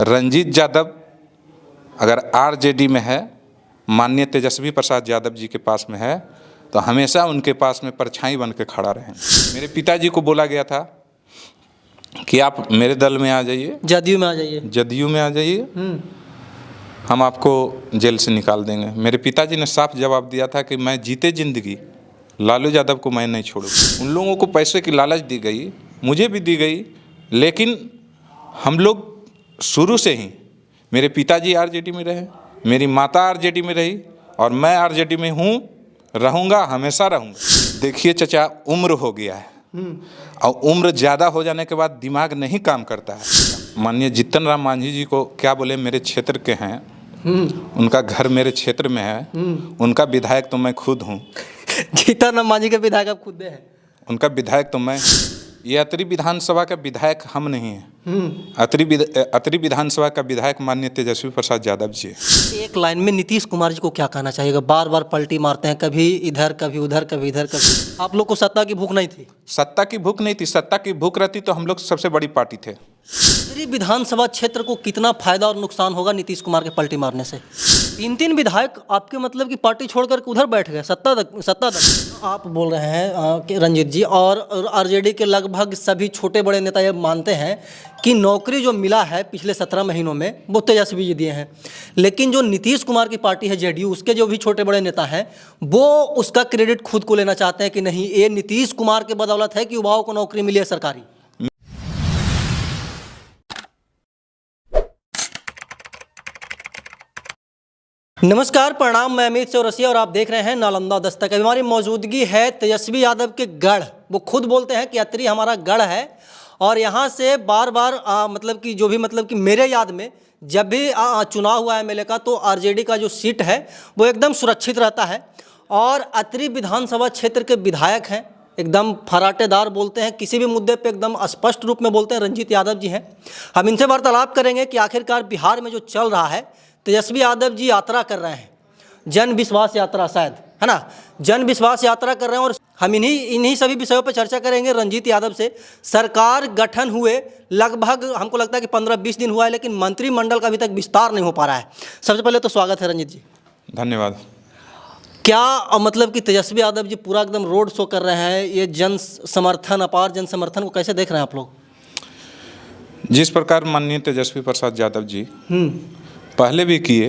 रंजीत यादव अगर आरजेडी में है, माननीय तेजस्वी प्रसाद यादव जी के पास में है, तो हमेशा उनके पास में परछाई बन के खड़ा रहें। मेरे पिताजी को बोला गया था कि आप मेरे दल में आ जाइए, जदयू में आ जाइए, जदयू में आ जाइए, हम आपको जेल से निकाल देंगे। मेरे पिताजी ने साफ जवाब दिया था कि मैं जीते जिंदगी लालू यादव को मैं नहीं छोड़ूंगा। उन लोगों को पैसे की लालच दी गई, मुझे भी दी गई, लेकिन हम लोग शुरू से ही, मेरे पिताजी आरजेडी में रहे, मेरी माता आरजेडी में रही और मैं आरजेडी में हूँ, रहूँगा, हमेशा रहूँगा। देखिए चचा, उम्र हो गया है और उम्र ज़्यादा हो जाने के बाद दिमाग नहीं काम करता है। माननीय जीतन राम मांझी जी को क्या बोले, मेरे क्षेत्र के हैं, उनका घर मेरे क्षेत्र में है, उनका विधायक तो मैं खुद हूँ। जीतन राम मांझी के विधायक आप खुद हैं? उनका विधायक तो मैं, ये अतरी विधानसभा का विधायक हम नहीं हैं। अतरी विधानसभा का विधायक माननीय तेजस्वी प्रसाद यादव जी है। एक लाइन में नीतीश कुमार जी को क्या कहना चाहिएगा? बार बार पलटी मारते हैं, कभी इधर कभी उधर, कभी इधर कभी। आप लोग को सत्ता की भूख नहीं थी? सत्ता की भूख नहीं थी। सत्ता की भूख रहती तो हम लोग सबसे बड़ी पार्टी थे। अतरी विधानसभा क्षेत्र को कितना फायदा और नुकसान होगा नीतीश कुमार के पलटी मारने से? 3 विधायक आपके मतलब कि पार्टी छोड़कर उधर बैठ गए, सत्ता तक। आप बोल रहे हैं कि रंजीत जी और आरजेडी के लगभग सभी छोटे बड़े नेता ये मानते हैं कि नौकरी जो मिला है पिछले 17 महीनों में वो तेजस्वी जी दिए हैं, लेकिन जो नीतीश कुमार की पार्टी है जेडीयू, उसके जो भी छोटे बड़े नेता हैं वो उसका क्रेडिट खुद को लेना चाहते हैं कि नहीं, ये नीतीश कुमार के बदौलत है कि युवाओं को नौकरी मिली है सरकारी। नमस्कार, प्रणाम, मैं अमित चौरसिया और आप देख रहे हैं नालंदा दस्तक। अभी हमारी मौजूदगी है तेजस्वी यादव के गढ़। वो खुद बोलते हैं कि अतरी हमारा गढ़ है और यहाँ से बार बार मतलब कि जो भी मतलब कि मेरे याद में जब भी चुनाव हुआ है एमएलए का, तो आरजेडी का जो सीट है वो एकदम सुरक्षित रहता है। और अतरी विधानसभा क्षेत्र के विधायक हैं, एकदम फराटेदार बोलते हैं, किसी भी मुद्दे पे एकदम स्पष्ट रूप में बोलते हैं। रंजीत यादव जी हैं, हम इनसे वार्तालाप करेंगे कि आखिरकार बिहार में जो चल रहा है, तेजस्वी यादव जी यात्रा कर रहे हैं, जन विश्वास यात्रा, शायद है ना, जन विश्वास यात्रा कर रहे हैं। और हम इन्हीं सभी विषयों पर चर्चा करेंगे रंजीत यादव से। सरकार गठन हुए लगभग हमको लगता है कि 15-20 दिन हुआ है, लेकिन मंत्रिमंडल का अभी तक विस्तार नहीं हो पा रहा है। सबसे पहले तो स्वागत है रंजीत जी। धन्यवाद। क्या मतलब कि तेजस्वी यादव जी पूरा एकदम रोड शो कर रहे हैं, ये जन समर्थन, अपार जन समर्थन को कैसे देख रहे हैं आप लोग? जिस प्रकार माननीय तेजस्वी प्रसाद यादव जी पहले भी किए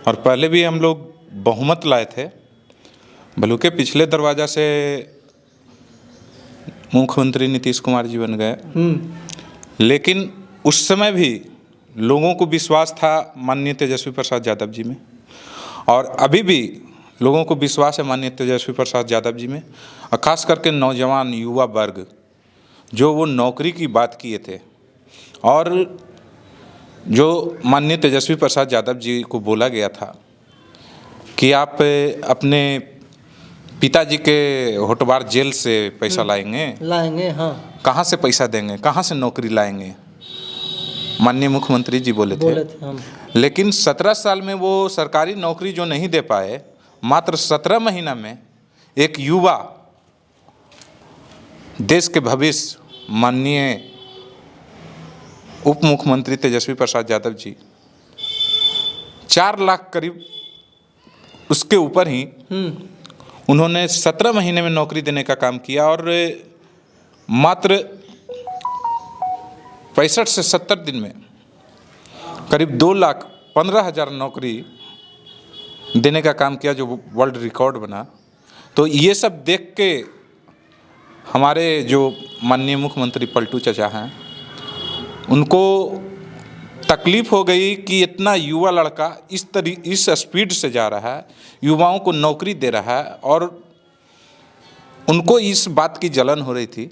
और पहले भी हम लोग बहुमत लाए थे, भले के पिछले दरवाजा से मुख्यमंत्री नीतीश कुमार जी बन गए, लेकिन उस समय भी लोगों को विश्वास था माननीय तेजस्वी प्रसाद यादव जी में, और अभी भी लोगों को विश्वास है माननीय तेजस्वी प्रसाद यादव जी में। और खास करके नौजवान युवा वर्ग जो वो नौकरी की बात किए थे, और जो माननीय तेजस्वी प्रसाद यादव जी को बोला गया था कि आप अपने पिताजी के होटवार जेल से पैसा लाएंगे, हाँ, कहाँ से पैसा देंगे, कहाँ से नौकरी लाएंगे, माननीय मुख्यमंत्री जी बोले थे। लेकिन 17 साल में वो सरकारी नौकरी जो नहीं दे पाए, मात्र 17 महीना में एक युवा, देश के भविष्य माननीय उप मुख्यमंत्री तेजस्वी प्रसाद यादव जी 4 लाख करीब, उसके ऊपर ही उन्होंने 17 महीने में नौकरी देने का काम किया। और मात्र 65 से 70 दिन में करीब 2,15,000 नौकरी देने का काम किया, जो वर्ल्ड रिकॉर्ड बना। तो ये सब देख के हमारे जो माननीय मुख्यमंत्री पलटू चचा हैं, उनको तकलीफ़ हो गई कि इतना युवा लड़का इस स्पीड से जा रहा है, युवाओं को नौकरी दे रहा है, और उनको इस बात की जलन हो रही थी,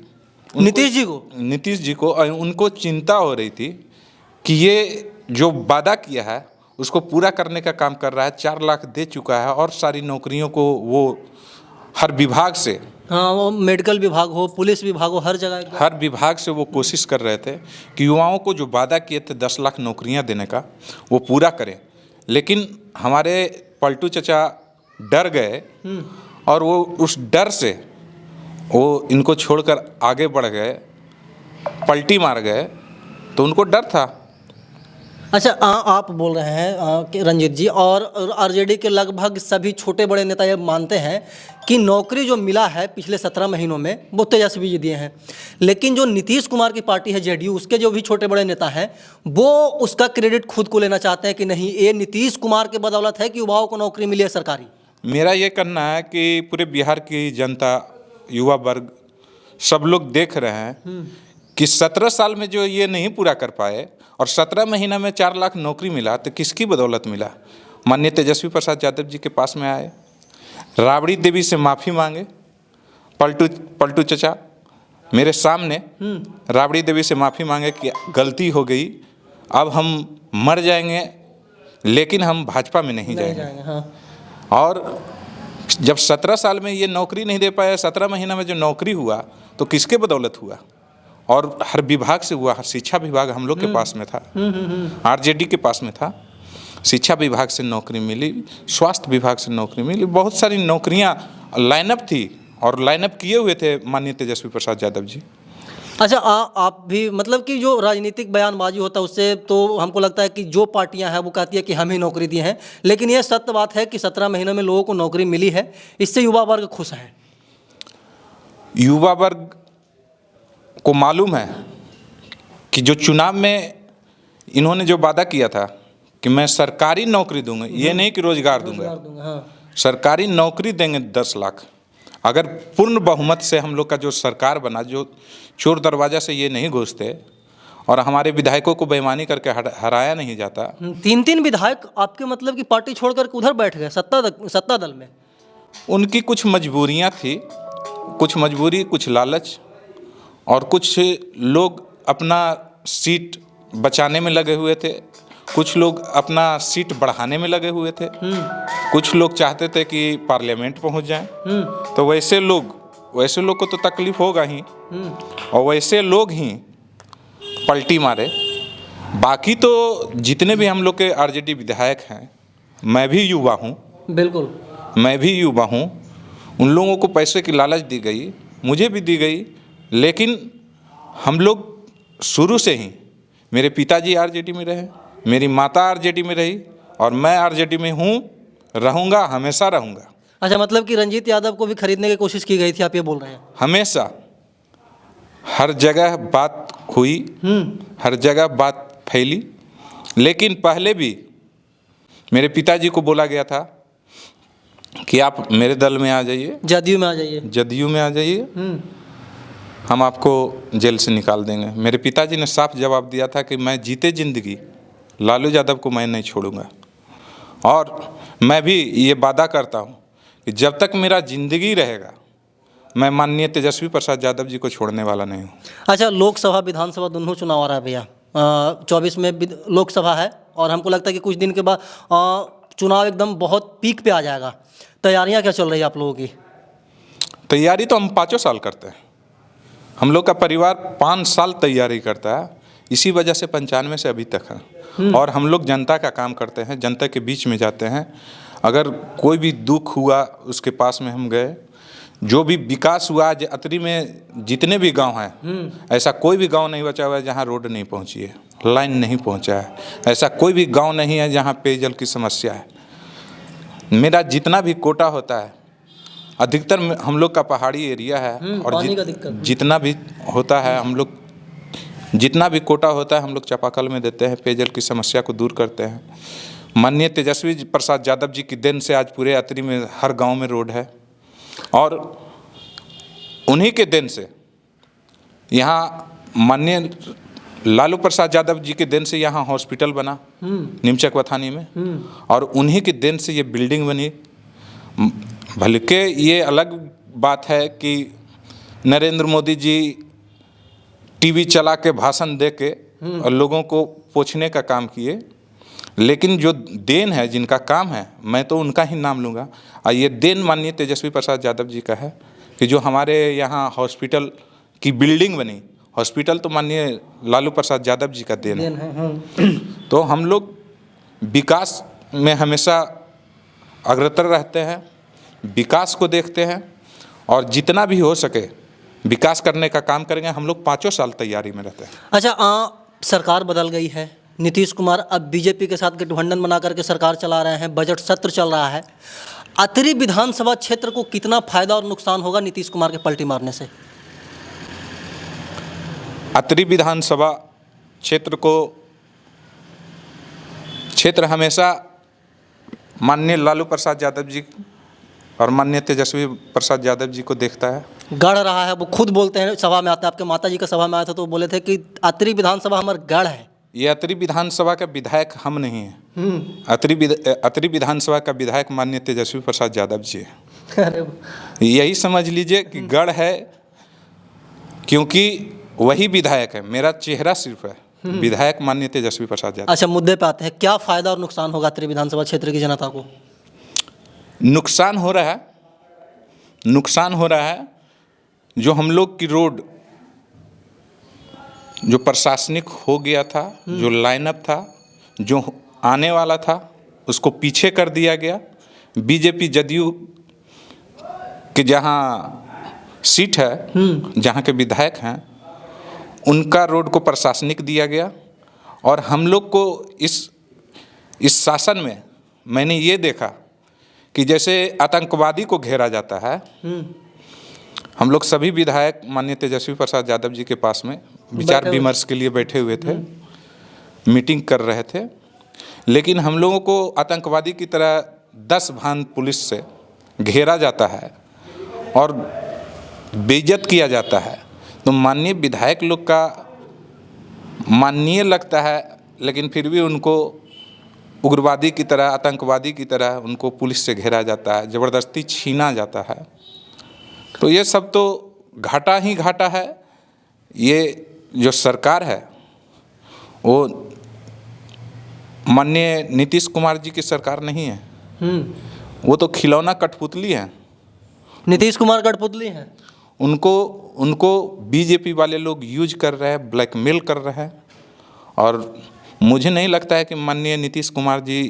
नीतीश जी को उनको चिंता हो रही थी कि ये जो वादा किया है उसको पूरा करने का काम कर रहा है। 4 लाख दे चुका है और सारी नौकरियों को वो हर विभाग से, हाँ, वो मेडिकल विभाग हो, पुलिस विभाग हो, हर जगह, हर विभाग से वो कोशिश कर रहे थे कि युवाओं को जो वादा किए थे 10 लाख नौकरियां देने का, वो पूरा करें। लेकिन हमारे पलटू चचा डर गए और वो उस डर से वो इनको छोड़कर आगे बढ़ गए, पलटी मार गए। तो उनको डर था अच्छा आप बोल रहे हैं कि रंजीत जी और आरजेडी के लगभग सभी छोटे बड़े नेता ये मानते हैं कि नौकरी जो मिला है पिछले 17 महीनों में वो तेजस्वी जी दिए हैं, लेकिन जो नीतीश कुमार की पार्टी है जेडीयू, उसके जो भी छोटे बड़े नेता हैं वो उसका क्रेडिट खुद को लेना चाहते हैं कि नहीं ये नीतीश कुमार के बदौलत है कि युवाओं को नौकरी मिली है सरकारी। मेरा ये कहना है कि पूरे बिहार की जनता, युवा वर्ग, सब लोग देख रहे हैं कि 17 साल में जो ये नहीं पूरा कर पाए और 17 महीना में 4 लाख नौकरी मिला, तो किसकी बदौलत मिला? माननीय तेजस्वी प्रसाद यादव जी के पास में आए, राबड़ी देवी से माफ़ी मांगे, पलटू चचा मेरे सामने राबड़ी देवी से माफ़ी मांगे कि गलती हो गई, अब हम मर जाएंगे लेकिन हम भाजपा में नहीं जाएंगे। हाँ। और जब 17 साल में ये नौकरी नहीं दे पाया, 17 महीना में जो नौकरी हुआ तो किसके बदौलत हुआ? और हर विभाग से हुआ। शिक्षा विभाग हम लोग के पास में था, आरजेडी के पास में था, शिक्षा विभाग से नौकरी मिली, स्वास्थ्य विभाग से नौकरी मिली, बहुत सारी नौकरियां लाइनअप थी और लाइनअप किए हुए थे माननीय तेजस्वी प्रसाद यादव जी। अच्छा आप भी मतलब कि जो राजनीतिक बयानबाजी होता है उससे तो हमको लगता है कि जो पार्टियां हैं वो कहती है कि हम ही नौकरी दिए हैं, लेकिन ये सत्य बात है कि 17 महीनों में लोगों को नौकरी मिली है, इससे युवा वर्ग खुश है। युवा वर्ग को मालूम है कि जो चुनाव में इन्होंने जो वादा किया था कि मैं सरकारी नौकरी दूंगा, ये नहीं कि रोजगार दूंगा, हाँ। सरकारी नौकरी देंगे 10 लाख। अगर पूर्ण बहुमत से हम लोग का जो सरकार बना, जो चोर दरवाजा से ये नहीं घुसते और हमारे विधायकों को बेईमानी करके हराया नहीं जाता। 3 विधायक आपके मतलब कि पार्टी छोड़ करके उधर बैठ गए सत्ता दल में। उनकी कुछ मजबूरियां थी, कुछ मजबूरी, कुछ लालच, और कुछ लोग अपना सीट बचाने में लगे हुए थे, कुछ लोग अपना सीट बढ़ाने में लगे हुए थे, कुछ लोग चाहते थे कि पार्लियामेंट पहुंच जाएं। तो वैसे लोग को तो तकलीफ होगा ही, और वैसे लोग ही पलटी मारे। बाकी तो जितने भी हम लोग के आरजेडी विधायक हैं, मैं भी युवा हूँ, बिल्कुल मैं भी युवा हूँ, उन लोगों को पैसे की लालच दी गई, मुझे भी दी गई, लेकिन हम लोग शुरू से ही, मेरे पिताजी आरजेडी में रहे, मेरी माता आरजेडी में रही, और मैं आरजेडी में हूँ, रहूँगा, हमेशा रहूँगा। अच्छा मतलब कि रंजीत यादव को भी खरीदने की कोशिश की गई थी, आप ये बोल रहे हैं? हमेशा हर जगह बात हुई, हर जगह बात फैली, लेकिन पहले भी मेरे पिताजी को बोला गया था कि आप मेरे दल में आ जाइए, जदयू में आ जाइए, जदयू में आ जाइए, हम आपको जेल से निकाल देंगे। मेरे पिताजी ने साफ जवाब दिया था कि मैं जीते जिंदगी लालू यादव को मैं नहीं छोड़ूंगा, और मैं भी ये वादा करता हूँ कि जब तक मेरा जिंदगी रहेगा मैं माननीय तेजस्वी प्रसाद यादव जी को छोड़ने वाला नहीं हूँ। अच्छा लोकसभा विधानसभा दोनों चुनाव आ रहा है भैया, 24 में लोकसभा है और हमको लगता है कि कुछ दिन के बाद चुनाव एकदम बहुत पीक पे आ जाएगा। तैयारियां क्या चल रही है आप लोगों की? तैयारी तो हम 5 साल करते हैं, हम लोग का परिवार 5 साल तैयारी करता है, इसी वजह से 95 से अभी तक है। और हम लोग जनता का काम करते हैं, जनता के बीच में जाते हैं, अगर कोई भी दुख हुआ उसके पास में हम गए, जो भी विकास हुआ आज अतरी में जितने भी गांव हैं, ऐसा कोई भी गांव नहीं बचा हुआ है जहां रोड नहीं पहुंची है, लाइन नहीं पहुंचा है, ऐसा कोई भी गांव नहीं है जहां पेयजल की समस्या है। मेरा जितना भी कोटा होता है, अधिकतर हम लोग का पहाड़ी एरिया है, और जितना भी होता है हम लोग, जितना भी कोटा होता है हम लोग चापाकल में देते हैं, पेयजल की समस्या को दूर करते हैं। माननीय तेजस्वी प्रसाद यादव जी की देन से आज पूरे अतरी में हर गांव में रोड है, और उन्हीं के देन से यहाँ माननीय लालू प्रसाद यादव जी के देन से यहाँ हॉस्पिटल बना नीमचक वथानी में, और उन्हीं के देन से ये बिल्डिंग बनी। भले ये अलग बात है कि नरेंद्र मोदी जी टीवी चला के भाषण दे के और लोगों को पोछने का काम किए, लेकिन जो देन है, जिनका काम है, मैं तो उनका ही नाम लूँगा। और ये देन माननीय तेजस्वी प्रसाद यादव जी का है कि जो हमारे यहाँ हॉस्पिटल की बिल्डिंग बनी, हॉस्पिटल तो माननीय लालू प्रसाद यादव जी का देन है। तो हम लोग विकास में हमेशा अग्रतर रहते हैं, विकास को देखते हैं, और जितना भी हो सके विकास करने का काम करेंगे। हम लोग 5 साल तैयारी में रहते हैं। अच्छा सरकार बदल गई है, नीतीश कुमार अब बीजेपी के साथ गठबंधन बना करके सरकार चला रहे हैं, बजट सत्र चल रहा है। अतरी विधानसभा क्षेत्र को कितना फायदा और नुकसान होगा नीतीश कुमार के पलटी मारने से? अतरी विधानसभा क्षेत्र हमेशा माननीय लालू प्रसाद यादव जी और माननीय तेजस्वी प्रसाद यादव जी को देखता है। गढ़ रहा है, वो खुद बोलते हैं, सभा में आते हैं, आपके माता जी का सभा में आया था तो बोले थे कि अतरी विधानसभा हमारा गढ़ है। ये अतरी विधानसभा का विधायक हम नहीं हैं। अतरी विधानसभा का विधायक माननीय तेजस्वी प्रसाद यादव जी है। अरे यही समझ लीजिए कि गढ़ है, क्योंकि वही विधायक है। मेरा चेहरा सिर्फ है, विधायक माननीय तेजस्वी प्रसाद यादव। अच्छा, मुद्दे पे आते हैं। क्या फायदा और नुकसान होगा अतरी विधानसभा क्षेत्र की जनता को? नुकसान हो रहा है जो हम लोग की रोड जो प्रशासनिक हो गया था, जो लाइनअप था, जो आने वाला था, उसको पीछे कर दिया गया। बीजेपी जदयू के जहाँ सीट है, जहाँ के विधायक हैं, उनका रोड को प्रशासनिक दिया गया। और हम लोग को इस शासन में मैंने ये देखा कि जैसे आतंकवादी को घेरा जाता है, हम लोग सभी विधायक माननीय तेजस्वी प्रसाद यादव जी के पास में विचार विमर्श के लिए बैठे हुए थे, मीटिंग कर रहे थे। लेकिन हम लोगों को आतंकवादी की तरह 10 भान पुलिस से घेरा जाता है और बेइज्जत किया जाता है। तो माननीय विधायक लोग का माननीय लगता है, लेकिन फिर भी उनको उग्रवादी की तरह, आतंकवादी की तरह उनको पुलिस से घेरा जाता है, ज़बरदस्ती छीना जाता है। तो ये सब तो घाटा ही घाटा है। ये जो सरकार है वो माननीय नीतीश कुमार जी की सरकार नहीं है। वो तो खिलौना कठपुतली है। नीतीश कुमार कठपुतली हैं। उनको बीजेपी वाले लोग यूज कर रहे हैं, ब्लैकमेल कर रहे हैं। और मुझे नहीं लगता है कि माननीय नीतीश कुमार जी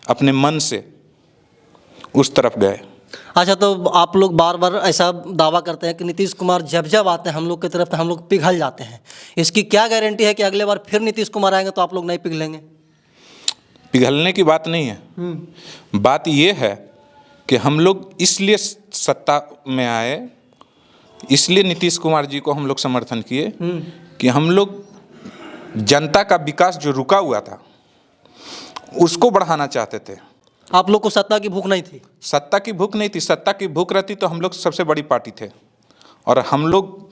अपने मन से उस तरफ गए। अच्छा, तो आप लोग बार बार ऐसा दावा करते हैं कि नीतीश कुमार जब जब आते हैं हम लोग की तरफ तो हम लोग पिघल जाते हैं। इसकी क्या गारंटी है कि अगले बार फिर नीतीश कुमार आएंगे तो आप लोग नहीं पिघलेंगे? पिघलने की बात नहीं है। बात ये है कि हम लोग इसलिए सत्ता में आए, इसलिए नीतीश कुमार जी को हम लोग समर्थन किए कि हम लोग जनता का विकास जो रुका हुआ था उसको बढ़ाना चाहते थे। आप लोग को सत्ता की भूख नहीं थी? सत्ता की भूख नहीं थी। सत्ता की भूख रहती तो हम लोग सबसे बड़ी पार्टी थे, और हम लोग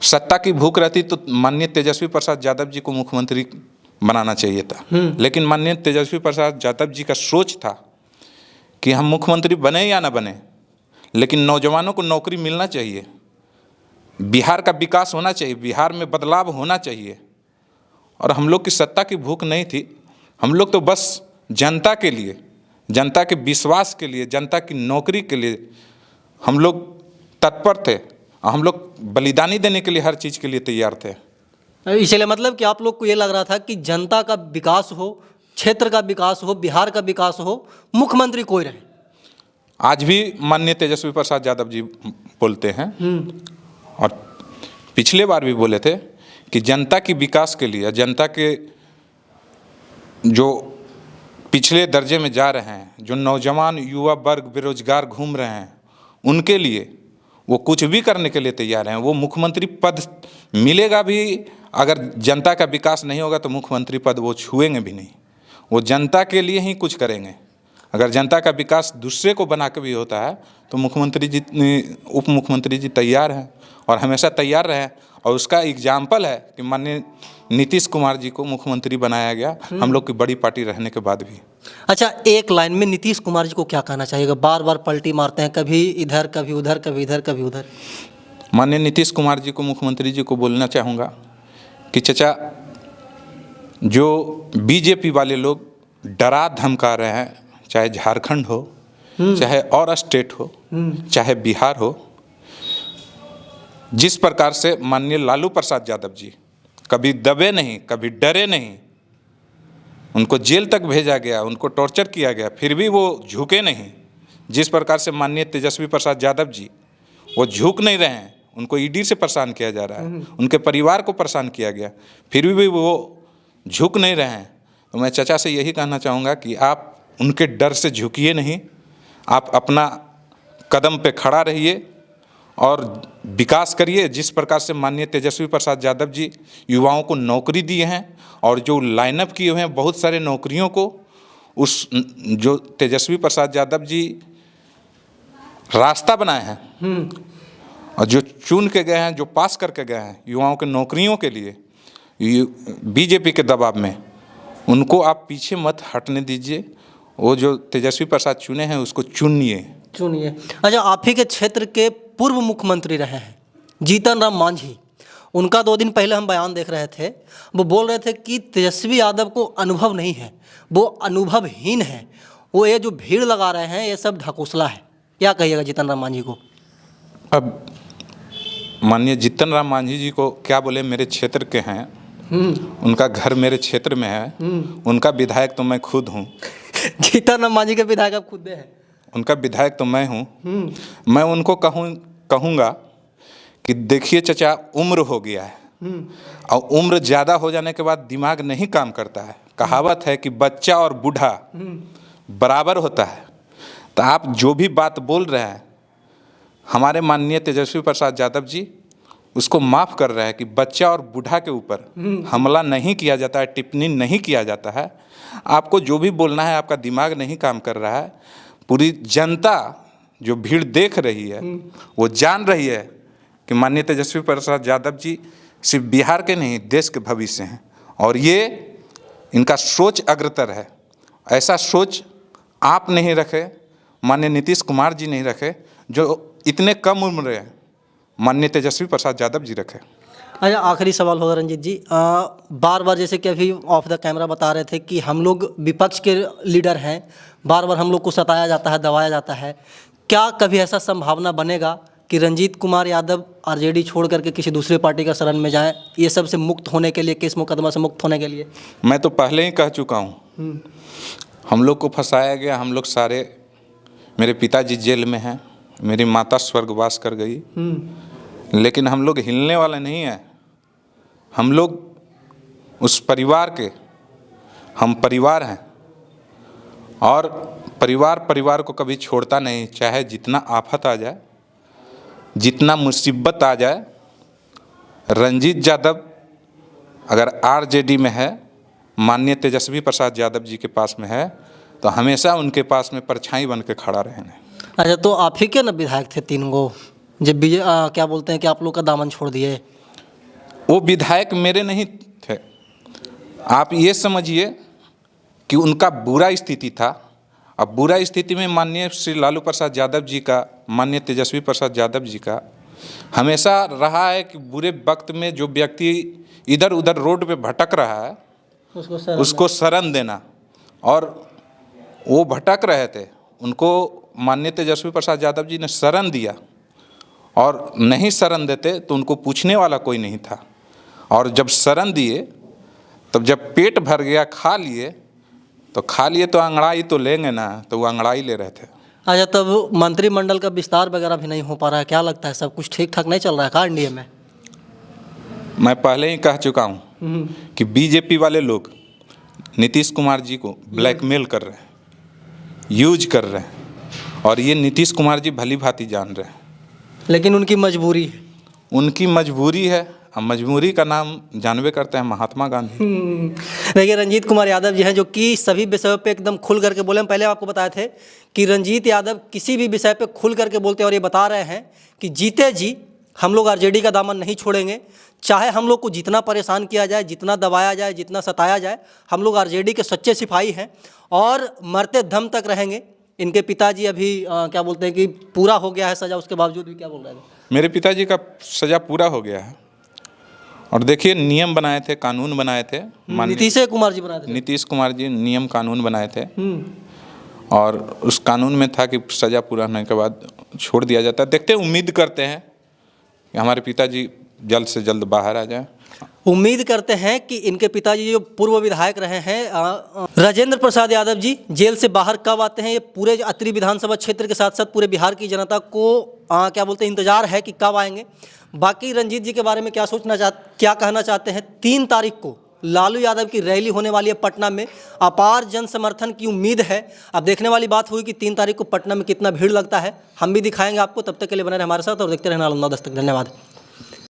सत्ता की भूख रहती तो माननीय तेजस्वी प्रसाद यादव जी को मुख्यमंत्री बनाना चाहिए था। लेकिन माननीय तेजस्वी प्रसाद यादव जी का सोच था कि हम मुख्यमंत्री बने या ना बने, लेकिन नौजवानों को नौकरी मिलना चाहिए, बिहार का विकास होना चाहिए, बिहार में बदलाव होना चाहिए। और हम लोग की सत्ता की भूख नहीं थी। हम लोग तो बस जनता के लिए, जनता के विश्वास के लिए, जनता की नौकरी के लिए हम लोग तत्पर थे। हम लोग बलिदानी देने के लिए, हर चीज़ के लिए तैयार थे। इसलिए मतलब कि आप लोग को ये लग रहा था कि जनता का विकास हो, क्षेत्र का विकास हो, बिहार का विकास हो, मुख्यमंत्री कोई रहे। आज भी माननीय तेजस्वी प्रसाद यादव जी बोलते हैं, और पिछले बार भी बोले थे कि जनता की विकास के लिए, जनता के जो पिछले दर्जे में जा रहे हैं, जो नौजवान युवा वर्ग बेरोजगार घूम रहे हैं, उनके लिए वो कुछ भी करने के लिए तैयार हैं। वो मुख्यमंत्री पद मिलेगा भी, अगर जनता का विकास नहीं होगा तो मुख्यमंत्री पद वो छुएंगे भी नहीं। वो जनता के लिए ही कुछ करेंगे। अगर जनता का विकास दूसरे को बना के भी होता है तो मुख्यमंत्री जी, उप मुख्यमंत्री जी तैयार हैं और हमेशा तैयार रहे। और उसका एग्जाम्पल है कि माननीय नीतीश कुमार जी को मुख्यमंत्री बनाया गया, हम लोग की बड़ी पार्टी रहने के बाद भी। अच्छा, एक लाइन में नीतीश कुमार जी को क्या कहना चाहिएगा? बार बार पलटी मारते हैं, कभी इधर कभी उधर, कभी इधर कभी उधर। माननीय नीतीश कुमार जी को, मुख्यमंत्री जी को बोलना चाहूँगा कि चाचा, जो बीजेपी वाले लोग डरा धमका रहे हैं, चाहे झारखंड हो, चाहे और स्टेट हो, चाहे बिहार हो, जिस प्रकार से माननीय लालू प्रसाद यादव जी कभी दबे नहीं, कभी डरे नहीं, उनको जेल तक भेजा गया, उनको टॉर्चर किया गया, फिर भी वो झुके नहीं। जिस प्रकार से माननीय तेजस्वी प्रसाद यादव जी वो झुक नहीं रहे हैं, उनको ईडी से परेशान किया जा रहा है, उनके परिवार को परेशान किया गया, फिर भी वो झुक नहीं रहे हैं, तो मैं चाचा से यही कहना चाहूँगा कि आप उनके डर से झुकिए नहीं, आप अपना कदम पे खड़ा रहिए और विकास करिए। जिस प्रकार से माननीय तेजस्वी प्रसाद यादव जी युवाओं को नौकरी दिए हैं और जो लाइनअप किए हुए हैं बहुत सारे नौकरियों को, उस जो तेजस्वी प्रसाद यादव जी रास्ता बनाए हैं और जो चुन के गए हैं, जो पास करके गए हैं युवाओं के नौकरियों के लिए बीजेपी के दबाव में, उनको आप पीछे मत हटने दीजिए। वो जो तेजस्वी प्रसाद चुने हैं उसको चुनिए। अच्छा, आप ही के क्षेत्र के पूर्व मुख्यमंत्री रहे हैं जीतन राम मांझी, उनका 2 दिन पहले हम बयान देख रहे थे। वो बोल रहे थे कि तेजस्वी यादव को अनुभव नहीं है, वो अनुभवहीन है, वो ये जो भीड़ लगा रहे हैं ये सब ढकोसला है। क्या कहिएगा जीतन राम मांझी को? अब माननीय जीतन राम मांझी जी को क्या बोले, मेरे क्षेत्र के हैं, उनका घर मेरे क्षेत्र में है, उनका विधायक तो मैं खुद हूँ। जीतन राम मांझी के विधायक आप खुद हैं? उनका विधायक तो मैं हूँ। मैं उनको कहूँगा कि देखिए चाचा, उम्र हो गया है और उम्र ज़्यादा हो जाने के बाद दिमाग नहीं काम करता है। कहावत है कि बच्चा और बूढ़ा बराबर होता है। तो आप जो भी बात बोल रहे हैं, हमारे माननीय तेजस्वी प्रसाद यादव जी उसको माफ़ कर रहे हैं कि बच्चा और बूढ़ा के ऊपर हमला नहीं किया जाता है, टिप्पणी नहीं किया जाता है। आपको जो भी बोलना है, आपका दिमाग नहीं काम कर रहा है। पूरी जनता जो भीड़ देख रही है वो जान रही है कि माननीय तेजस्वी प्रसाद यादव जी सिर्फ बिहार के नहीं, देश के भविष्य हैं और ये इनका सोच अग्रतर है। ऐसा सोच आप नहीं रखे, माननीय नीतीश कुमार जी नहीं रखे, जो इतने कम उम्र है माननीय तेजस्वी प्रसाद यादव जी रखे। अच्छा, आखिरी सवाल होगा रंजीत जी, बार बार जैसे कि अभी ऑफ द कैमरा बता रहे थे कि हम लोग विपक्ष के लीडर हैं, बार बार हम लोग को सताया जाता है, दबाया जाता है। क्या कभी ऐसा संभावना बनेगा कि रंजीत कुमार यादव आरजेडी छोड़ करके किसी दूसरे पार्टी का शरण में जाएं, ये सब से मुक्त होने के लिए, केस मुकदमा से मुक्त होने के लिए? मैं तो पहले ही कह चुका हूँ, हम लोग को फंसाया गया। हम लोग सारे, मेरे पिताजी जेल में हैं, मेरी माता स्वर्गवास कर गई, लेकिन हम लोग हिलने वाले नहीं हैं। हम लोग उस परिवार के, हम परिवार हैं और परिवार को कभी छोड़ता नहीं। चाहे जितना आफत आ जाए, जितना मुसीबत आ जाए, रंजीत यादव अगर आरजेडी में है, माननीय तेजस्वी प्रसाद यादव जी के पास में है, तो हमेशा उनके पास में परछाई बन के खड़ा रहना। अच्छा, तो आप ही के न विधायक थे 3 गो, जब क्या बोलते हैं कि आप लोग का दामन छोड़ दिए? वो विधायक मेरे नहीं थे। आप ये समझिए कि उनका बुरा स्थिति था। अब बुरा स्थिति में माननीय श्री लालू प्रसाद यादव जी का, माननीय तेजस्वी प्रसाद यादव जी का हमेशा रहा है कि बुरे वक्त में जो व्यक्ति इधर उधर रोड पे भटक रहा है उसको शरण देना। और वो भटक रहे थे, उनको माननीय तेजस्वी प्रसाद यादव जी ने शरण दिया, और नहीं शरण देते तो उनको पूछने वाला कोई नहीं था। और जब शरण दिए, तब जब पेट भर गया, खा लिए तो अंगड़ाई तो लेंगे ना, तो वो अंगड़ाई ले रहे थे। अच्छा, तब मंत्रिमंडल का विस्तार वगैरह भी नहीं हो पा रहा है, क्या लगता है सब कुछ ठीक ठाक नहीं चल रहा है का इंडिया में? मैं पहले ही कह चुका हूँ कि बीजेपी वाले लोग नीतीश कुमार जी को ब्लैकमेल कर रहे हैं, यूज कर रहे हैं, और ये नीतीश कुमार जी भली भांति जान रहे हैं। लेकिन उनकी मजबूरी है। उनकी मजबूरी है, और मजबूरी का नाम जानवे करते हैं महात्मा गांधी। देखिए, रंजीत कुमार यादव जी हैं जो कि सभी विषयों पे एकदम खुल करके बोले। हम पहले आपको बताए थे कि रंजीत यादव किसी भी विषय पे खुल करके बोलते हैं और ये बता रहे हैं कि जीते जी हम लोग आरजेडी का दामन नहीं छोड़ेंगे। चाहे हम लोग को जितना परेशान किया जाए, जितना दबाया जाए, जितना सताया जाए, हम लोग आरजेडी के सच्चे सिपाही हैं और मरते दम तक रहेंगे। इनके पिताजी अभी क्या बोलते हैं कि पूरा हो गया है सज़ा, उसके बावजूद भी क्या बोल रहे थे? मेरे पिताजी का सज़ा पूरा हो गया है। और देखिए, नियम बनाए थे, कानून बनाए थे, नीतीश कुमार जी बनाए थे। नीतीश कुमार जी नियम कानून बनाए थे, और उस कानून में था कि सज़ा पूरा होने के बाद छोड़ दिया जाता है। देखते हैं, उम्मीद करते हैं कि हमारे पिताजी जल्द से जल्द बाहर आ जाएं। उम्मीद करते हैं कि इनके पिताजी जो पूर्व विधायक रहे हैं राजेंद्र प्रसाद यादव जी जेल से बाहर कब आते हैं, ये पूरे अत्रि विधानसभा क्षेत्र के साथ साथ पूरे बिहार की जनता को क्या बोलते हैं इंतजार है कि कब आएंगे। बाकी रंजीत जी के बारे में क्या कहना चाहते हैं, 3 तारीख को लालू यादव की रैली होने वाली है पटना में। अपार जन समर्थन की उम्मीद है। अब देखने वाली बात हुई कि 3 तारीख को पटना में कितना भीड़ लगता है, हम भी दिखाएंगे आपको। तब तक के लिए बने रहे हमारे साथ और देखते रहे नालंदा दस्तक। धन्यवाद।